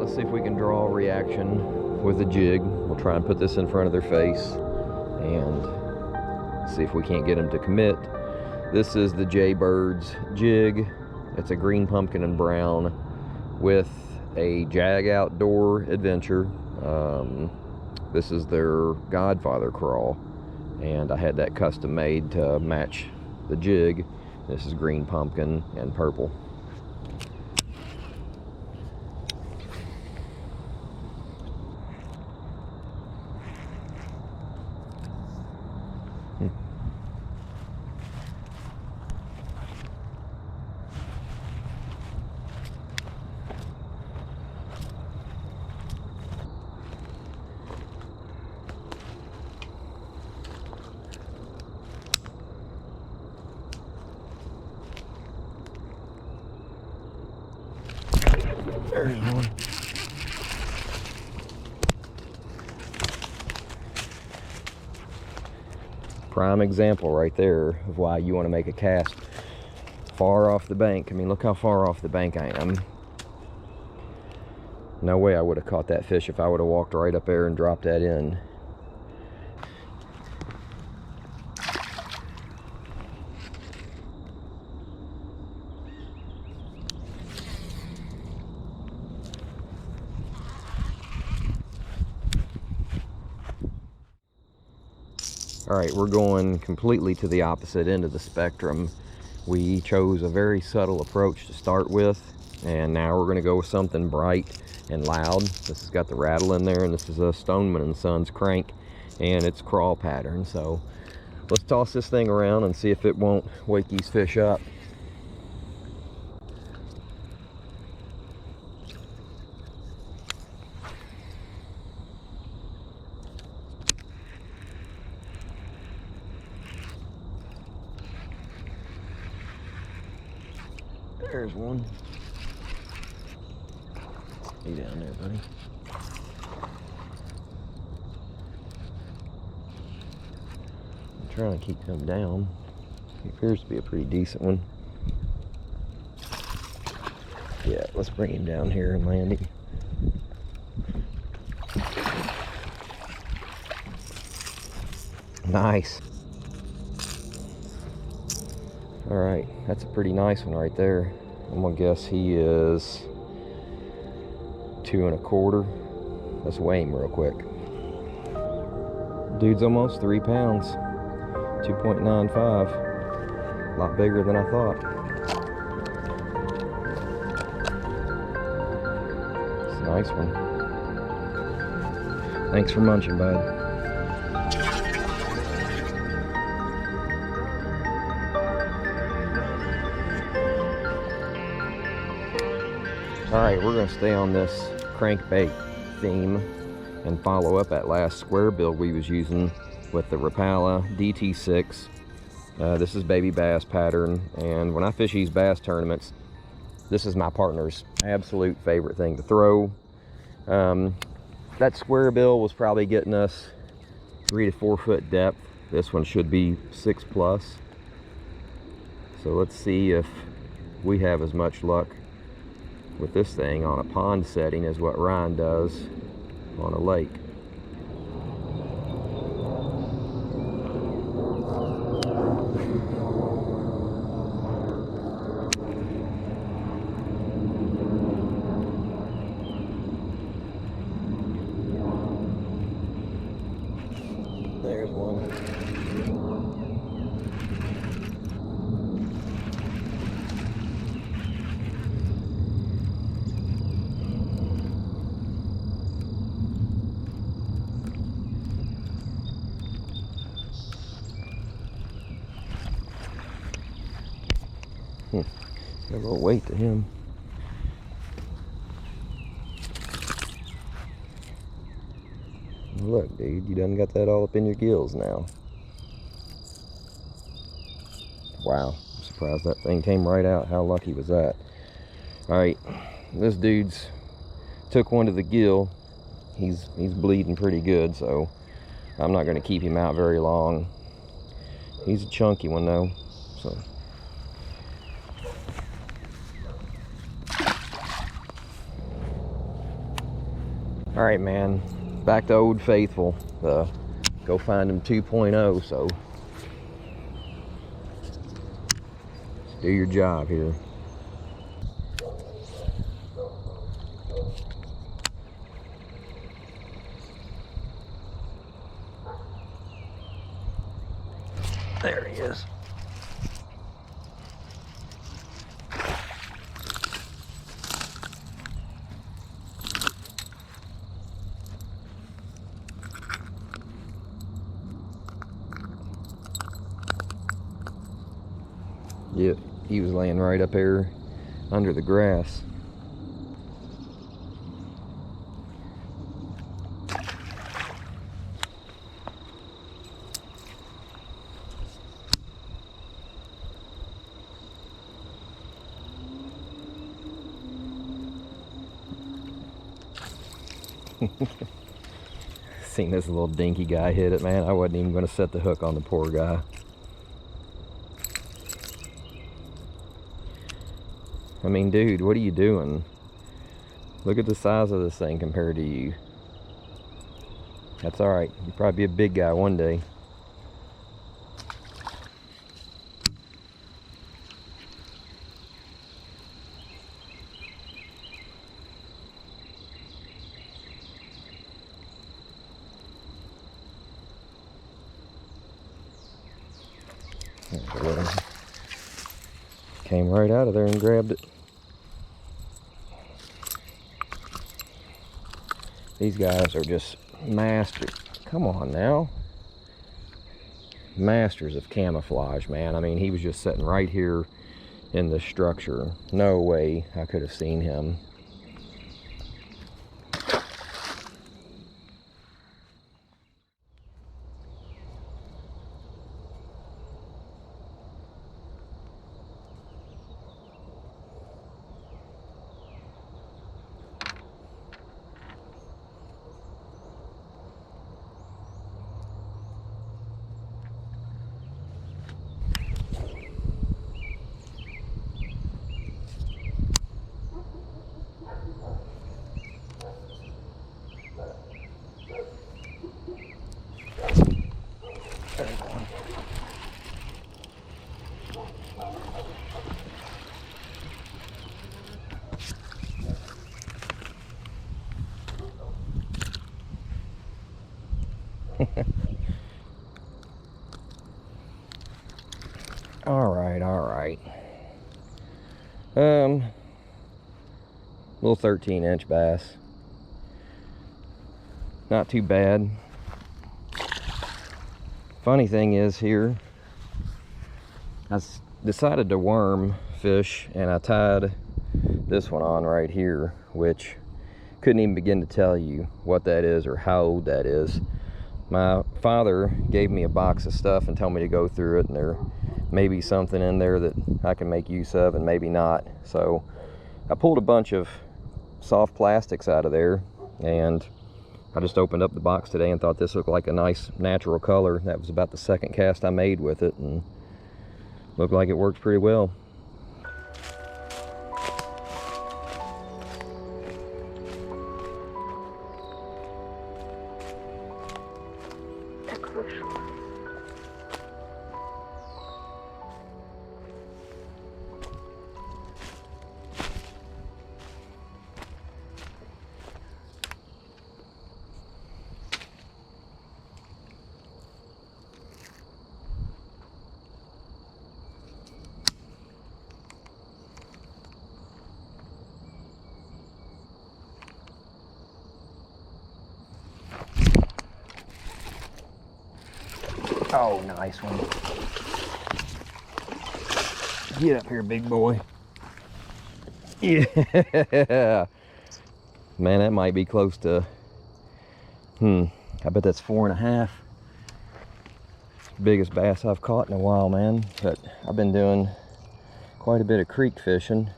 let's see if we can draw a reaction with a jig. We'll try and put this in front of their face and see if we can't get them to commit. This is the Jaybirds jig. It's a green pumpkin and brown with a Jag Outdoor Adventure. This is their Godfather crawl, and I had that custom made to match the jig. This is green pumpkin and purple. There's one. Prime example right there of why you want to make a cast far off the bank. I mean, look how far off the bank I am. No way I would have caught that fish if I would have walked right up there and dropped that in. All right, we're going completely to the opposite end of the spectrum. We chose a very subtle approach to start with, and now we're going to go with something bright and loud. This has got the rattle in there, and this is a Stoneman & Sons crank, and it's crawl pattern. So let's toss this thing around and see if it won't wake these fish up. There's one. Stay down there, buddy. I'm trying to keep him down. He appears to be a pretty decent one. Yeah, let's bring him down here and land him. Nice. All right, that's a pretty nice one right there. I'm gonna guess he is 2 1/4. Let's weigh him real quick. Dude's almost 3 pounds, 2.95. A lot bigger than I thought. It's a nice one. Thanks for munching, bud. All right, we're gonna stay on this crankbait theme and follow up that last square bill we was using with the Rapala DT6. This is baby bass pattern, and when I fish these bass tournaments, this is my partner's absolute favorite thing to throw. That square bill was probably getting us 3 to 4 foot depth. This one should be 6+. So let's see if we have as much luck with this thing on a pond setting as what Ryan does on a lake. There's one. Got a little weight to him. Look, dude, you done got that all up in your gills now. Wow, I'm surprised that thing came right out. How lucky was that? All right, this dude's took one to the gill. He's bleeding pretty good, so I'm not going to keep him out very long. He's a chunky one though, so. All right, man, back to Old Faithful. Go find him 2.0, so let's do your job here. There he is. Yep, he was laying right up there under the grass. Seen this little dinky guy hit it, man. I wasn't even going to set the hook on the poor guy. I mean, dude, what are you doing? Look at the size of this thing compared to you. That's alright. You'll probably be a big guy one day. Came right out of there and grabbed it. These guys are just masters. Come on now. Masters of camouflage, man. I mean, he was just sitting right here in the structure. No way I could have seen him. all right. Little 13-inch bass. Not too bad. Funny thing is here, I decided to worm fish and I tied this one on right here, which couldn't even begin to tell you what that is or how old that is. My father gave me a box of stuff and told me to go through it, and there may be something in there that I can make use of and maybe not. So I pulled a bunch of soft plastics out of there, and I just opened up the box today and thought this looked like a nice natural color. That was about the second cast I made with it, and looked like it worked pretty well. Oh, nice one. Get up here, big boy. Yeah. Man, that might be close to, I bet that's 4.5. Biggest bass I've caught in a while, man. But I've been doing quite a bit of creek fishing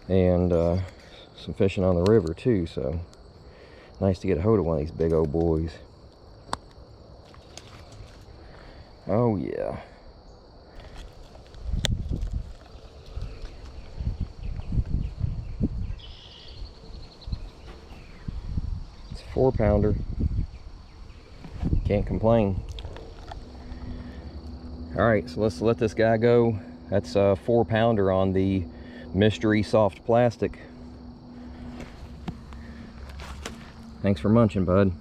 and some fishing on the river too, so nice to get a hold of one of these big old boys. Oh yeah. 4-pounder. Can't complain. All right, so let's let this guy go. That's a 4-pounder on the mystery soft plastic. Thanks for munching, bud.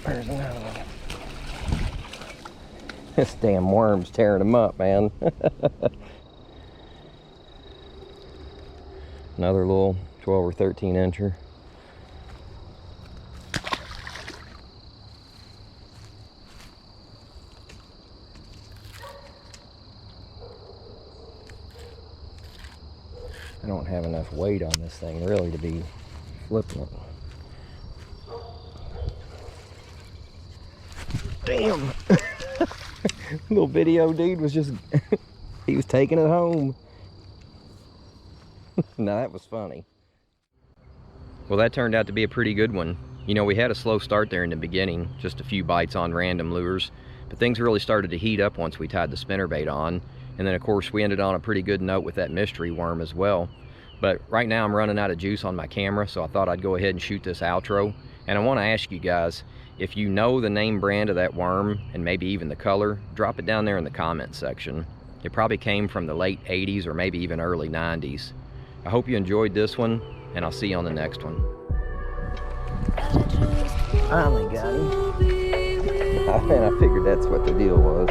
There's another one. This damn worm's tearing them up, man. Another little 12 or 13 incher. I don't have enough weight on this thing really to be flipping it. Damn. Little video dude was just he was taking it home. Now that was funny. Well, that turned out to be a pretty good one. You know, we had a slow start there in the beginning, just a few bites on random lures, but things really started to heat up once we tied the spinnerbait on. And then of course we ended on a pretty good note with that mystery worm as well. But right now I'm running out of juice on my camera, so I thought I'd go ahead and shoot this outro. And I want to ask you guys, if you know the name brand of that worm and maybe even the color, drop it down there in the comments section. It probably came from the late 80s or maybe even early 90s. I hope you enjoyed this one, and I'll see you on the next one. Finally got him. I figured that's what the deal was.